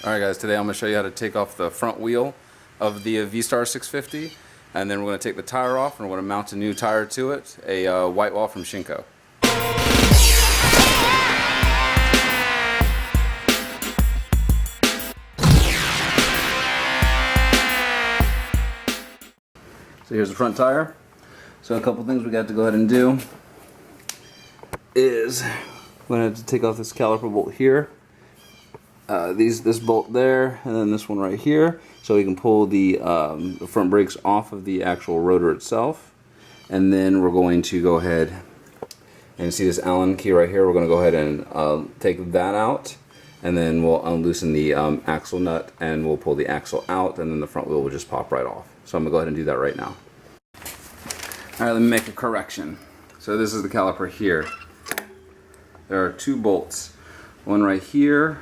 Alright guys, today I'm going to show you how to take off the front wheel of the V-Star 650, and then we're going to take the tire off and we're going to mount a new tire to it, a white wall from Shinko. So here's the front tire. So a couple things we got to go ahead and do is we're going to have to take off this caliper bolt here. This bolt there, and then this one right here, so we can pull the front brakes off of the actual rotor itself. And then we're going to go ahead and see this Allen key right here. We're going to go ahead and take that out, and then we'll unloosen the axle nut, and we'll pull the axle out, and then the front wheel will just pop right off. So I'm going to go ahead and do that right now. Alright, let me make a correction. So this is the caliper here. There are two bolts, one right here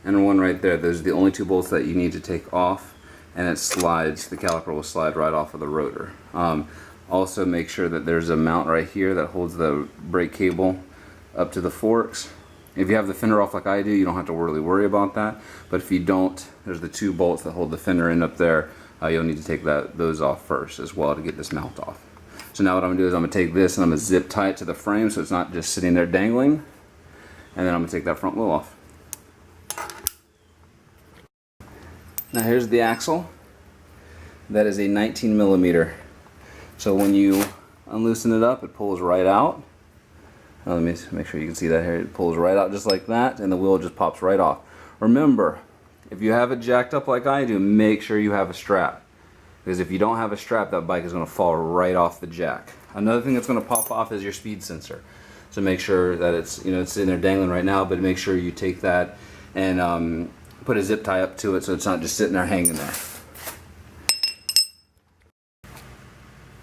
and one right there. Those are the only two bolts that you need to take off, and it slides, the caliper will slide right off of the rotor. Also make sure that there's a mount right here that holds the brake cable up to the forks. If you have the fender off like I do, you don't have to really worry about that, but if you don't, there's the two bolts that hold the fender in up there. You'll need to take those off first as well to get this mount off. So now what I'm going to do is I'm going to take this and I'm going to zip tie it to the frame so it's not just sitting there dangling, and then I'm going to take that front wheel off. Now here's the axle. That is a 19 millimeter. So when you unloosen it up, it pulls right out. Now let me make sure you can see that here. It pulls right out just like that, and the wheel just pops right off. Remember, if you have it jacked up like I do, make sure you have a strap. Because if you don't have a strap, that bike is going to fall right off the jack. Another thing that's going to pop off is your speed sensor. So make sure that it's sitting there dangling right now, but make sure you take that and put a zip tie up to it so it's not just sitting there hanging there.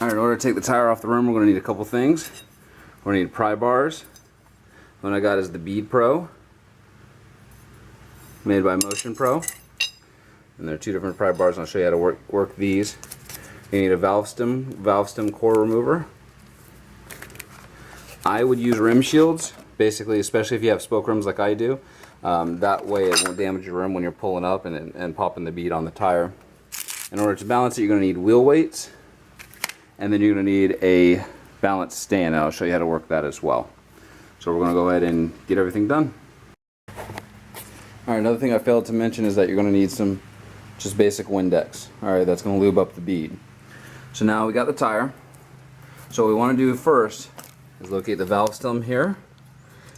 Alright, in order to take the tire off the rim, we're going to need a couple things. We're going to need pry bars. One I got is the Bead Pro, made by Motion Pro. And there are two different pry bars, and I'll show you how to work these. You need a valve stem core remover. I would use rim shields, basically, especially if you have spoke rims like I do. That way it won't damage your rim when you're pulling up and popping the bead on the tire. In order to balance it, you're going to need wheel weights, and then you're going to need a balance stand, and I'll show you how to work that as well. So we're going to go ahead and get everything done. Alright, another thing I failed to mention is that you're going to need some just basic Windex. Alright, that's going to lube up the bead. So now we got the tire. So what we want to do first is locate the valve stem here.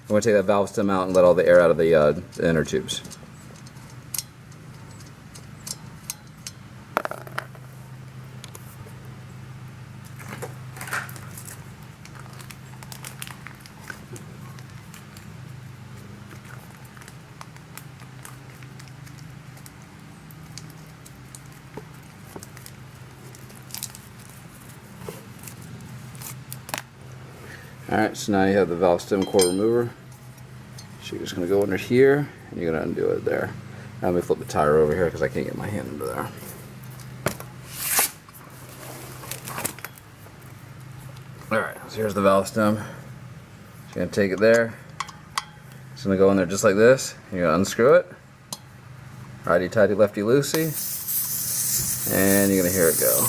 I'm going to take that valve stem out and let all the air out of the inner tubes. Alright, so now you have the valve stem core remover. So you're just going to go under here, and you're going to undo it there. Now let me flip the tire over here because I can't get my hand under there. Alright, so here's the valve stem. So you're going to take it there. It's going to go in there just like this. You're going to unscrew it. Righty tighty, lefty loosey. And you're going to hear it go.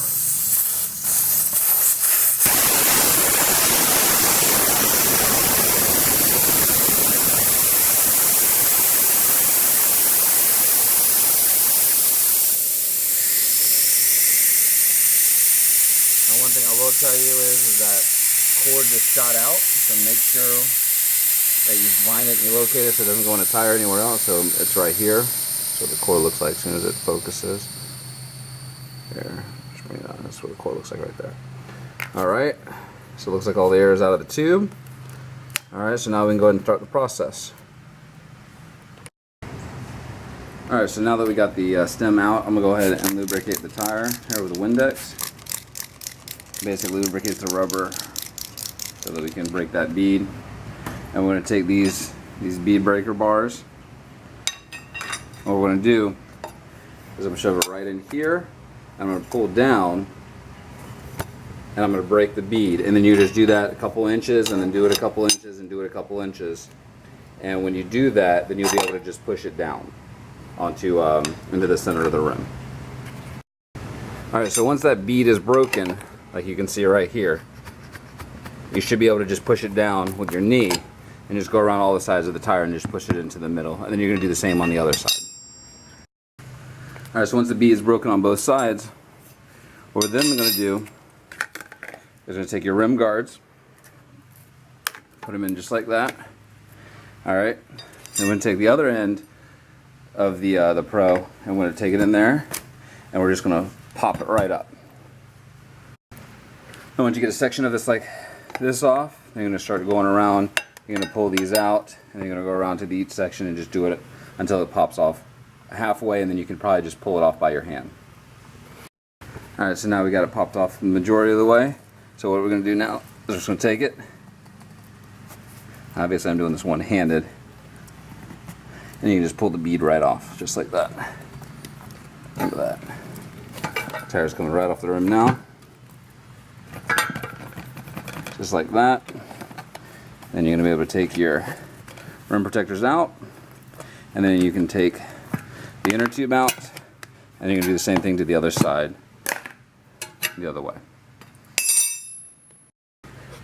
One thing I will tell you is that cord just shot out, so make sure that you find it and you locate it so it doesn't go in a tire anywhere else. So it's right here. So the cord looks like as soon as it focuses. There, that's what the cord looks like right there. Alright, so it looks like all the air is out of the tube. Alright, so now we can go ahead and start the process. Alright, so now that we got the stem out, I'm going to go ahead and lubricate the tire here with a Windex. Basically lubricates the rubber so that we can break that bead. And we're going to take these bead breaker bars. What we're going to do is I'm going to shove it right in here. I'm going to pull down, and I'm going to break the bead. And then you just do that a couple inches, and then do it a couple inches, and do it a couple inches. And when you do that, then you'll be able to just push it down. onto into the center of the rim. Alright, so once that bead is broken, like you can see right here, you should be able to just push it down with your knee and just go around all the sides of the tire and just push it into the middle. And then you're going to do the same on the other side. Alright, so once the bead is broken on both sides, what we're then going to do is going to take your rim guards, put them in just like that. Alright, then we're going to take the other end of the Pro and we're going to take it in there and we're just going to pop it right up. And once you get a section of this like this off, then you're going to start going around. You're going to pull these out and you're going to go around to each section and just do it until it pops off halfway, and then you can probably just pull it off by your hand. Alright, so now we got it popped off the majority of the way. So what we're going to do now is we're just going to take it. Obviously I'm doing this one-handed. And you can just pull the bead right off, just like that. Look at that. Tire's coming right off the rim now. Just like that. Then you're going to be able to take your rim protectors out. And then you can take the inner tube out. And you're going to do the same thing to the other side, the other way.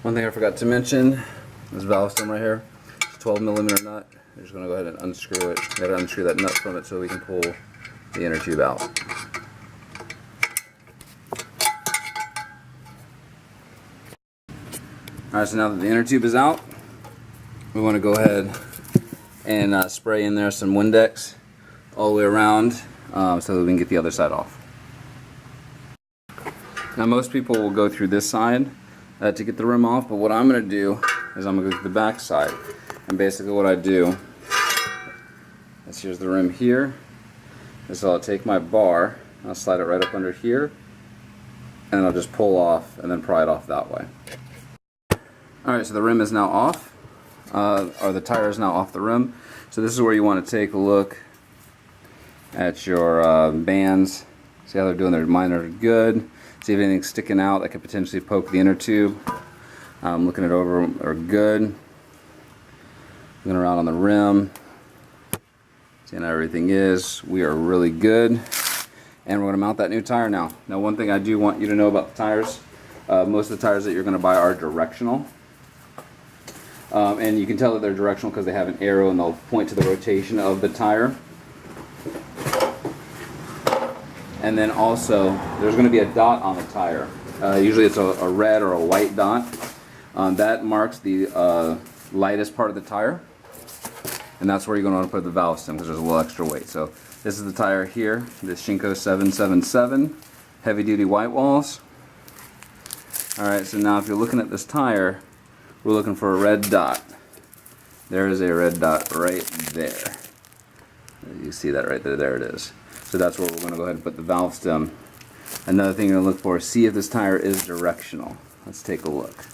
One thing I forgot to mention, this valve stem right here, it's a 12mm nut. You're just going to go ahead and unscrew it. You got to unscrew that nut from it so we can pull the inner tube out. Alright, so now that the inner tube is out, we want to go ahead and spray in there some Windex all the way around so that we can get the other side off. Now most people will go through this side to get the rim off, but what I'm going to do is I'm going to go through the back side. And basically what I do is, here's the rim here, is I'll take my bar, I'll slide it right up under here, and I'll just pull off and then pry it off that way. Alright, so the rim is now off, or the tire is now off the rim. So this is where you want to take a look at your bands, see how they're doing. Mine are good. See if anything's sticking out that could potentially poke the inner tube. Looking it over are good. Looking around on the rim, seeing how everything is. We are really good. And we're going to mount that new tire now. Now one thing I do want you to know about the tires, most of the tires that you're going to buy are directional. And you can tell that they're directional because they have an arrow and they'll point to the rotation of the tire. And then also, there's going to be a dot on the tire. Usually it's a red or a white dot. That marks the lightest part of the tire. And that's where you're going to want to put the valve stem because there's a little extra weight. So this is the tire here, the Shinko 777, heavy duty white walls. Alright, so now if you're looking at this tire, we're looking for a red dot. There is a red dot right there. You see that right there, there it is. So that's where we're going to go ahead and put the valve stem. Another thing you're going to look for is see if this tire is directional. Let's take a look.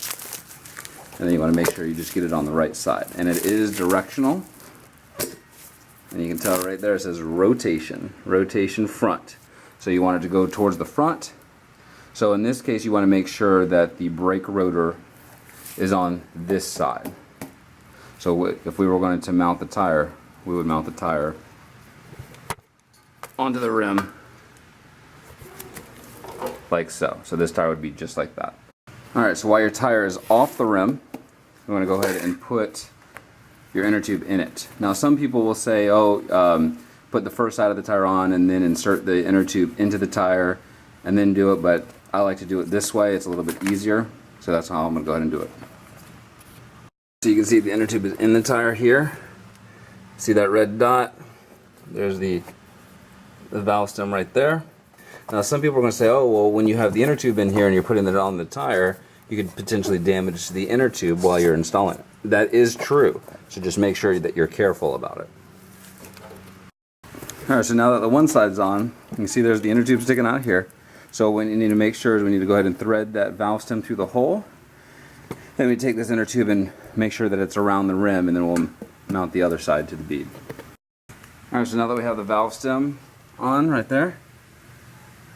And then you want to make sure you just get it on the right side. And it is directional. And you can tell right there it says rotation, rotation front. So you want it to go towards the front. So in this case you want to make sure that the brake rotor is on this side. So if we were going to mount the tire, we would mount the tire onto the rim like so. So this tire would be just like that. Alright, so while your tire is off the rim, you want to go ahead and put your inner tube in it. Now some people will say, oh, put the first side of the tire on and then insert the inner tube into the tire and then do it, but I like to do it this way. It's a little bit easier, so that's how I'm going to go ahead and do it. So you can see the inner tube is in the tire here. See that red dot? There's the valve stem right there. Now some people are going to say, oh well, when you have the inner tube in here and you're putting it on the tire, you could potentially damage the inner tube while you're installing it. That is true, so just make sure that you're careful about it. Alright, so now that the one side's on, you can see there's the inner tube sticking out here. So what you need to make sure is we need to go ahead and thread that valve stem through the hole. Then we take this inner tube and make sure that it's around the rim, and then we'll mount the other side to the bead. Alright, so now that we have the valve stem on right there,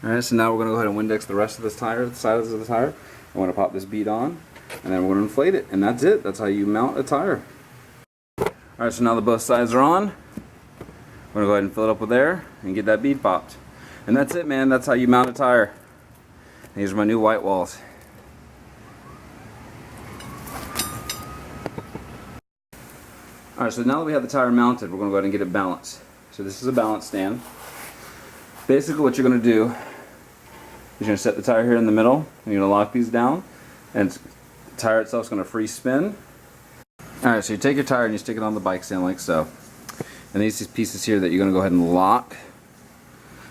alright, so now we're going to go ahead and Windex the rest of this tire, the sides of the tire. I want to pop this bead on, and then we're going to inflate it, and that's it. That's how you mount a tire. Alright, so now that both sides are on, We're gonna go ahead and fill it up with air and get that bead popped. And that's it, man. That's how you mount a tire. And these are my new white walls. Alright, so now that we have the tire mounted, we're going to go ahead and get it balanced. So this is a balance stand. Basically what you're going to do is you're going to set the tire here in the middle, and you're going to lock these down, and the tire itself is going to free spin. Alright, so you take your tire and you stick it on the bike stand like so. And these pieces here that you're going to go ahead and lock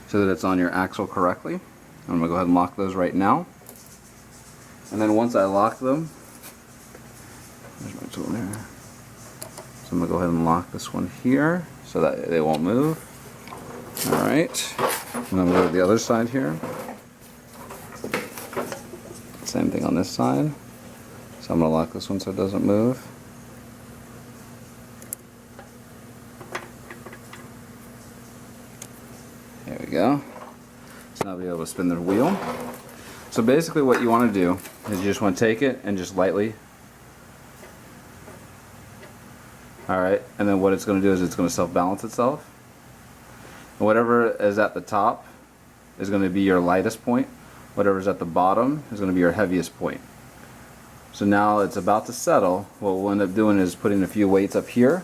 so that it's on your axle correctly. I'm going to go ahead and lock those right now. And then once I lock them, there's my tool there. So I'm going to go ahead and lock this one here so that they won't move. Alright. And I'm going to go to the other side here. Same thing on this side. So I'm going to lock this one so it doesn't move. There we go. So now I'll be able to spin the wheel. So basically what you want to do is you just want to take it and just lightly. Alright, and then what it's going to do is it's going to self-balance itself. And whatever is at the top is going to be your lightest point. Whatever's at the bottom is going to be your heaviest point. So now it's about to settle. What we'll end up doing is putting a few weights up here.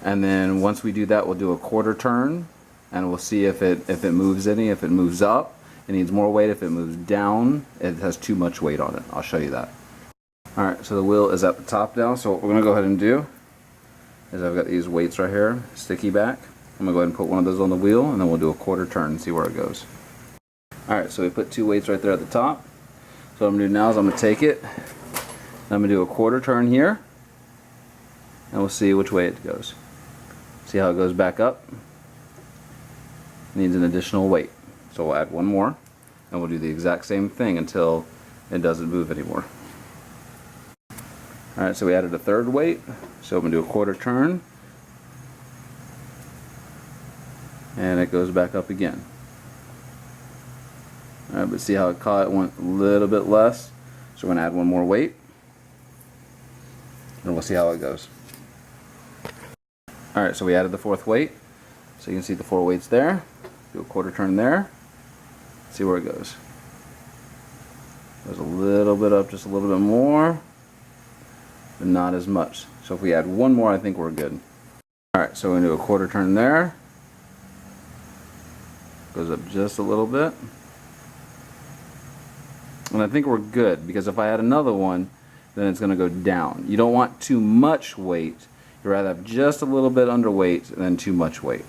And then once we do that, we'll do a quarter turn. And we'll see if it moves any. If it moves up, it needs more weight. If it moves down, it has too much weight on it. I'll show you that. Alright, so the wheel is at the top now. So what we're going to go ahead and do is I've got these weights right here, sticky back. I'm going to go ahead and put one of those on the wheel, and then we'll do a quarter turn and see where it goes. Alright, so we put two weights right there at the top. So what I'm going to do now is I'm going to take it, and I'm going to do a quarter turn here, and we'll see which way it goes. See how it goes back up? Needs an additional weight. So we'll add one more, and we'll do the exact same thing until it doesn't move anymore. Alright, so we added a third weight, so I'm going to do a quarter turn, and it goes back up again. Alright, but see how it caught? It went a little bit less, so we're going to add one more weight, and we'll see how it goes. Alright, so we added the fourth weight, so you can see the 4 weights there. Do a quarter turn there, see where it goes. Goes a little bit up, just a little bit more, but not as much. So if we add one more, I think we're good. Alright, so we're going to do a quarter turn there. Goes up just a little bit. And I think we're good, because if I add another one, then it's going to go down. You don't want too much weight. You'd rather have just a little bit underweight than too much weight.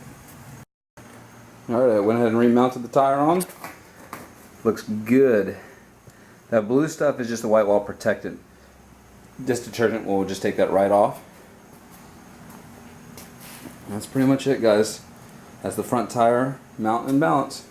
Alright, I went ahead and remounted the tire on. Looks good. That blue stuff is just a white wall protectant. This detergent will just take that right off. That's pretty much it, guys. That's the front tire mount and balance.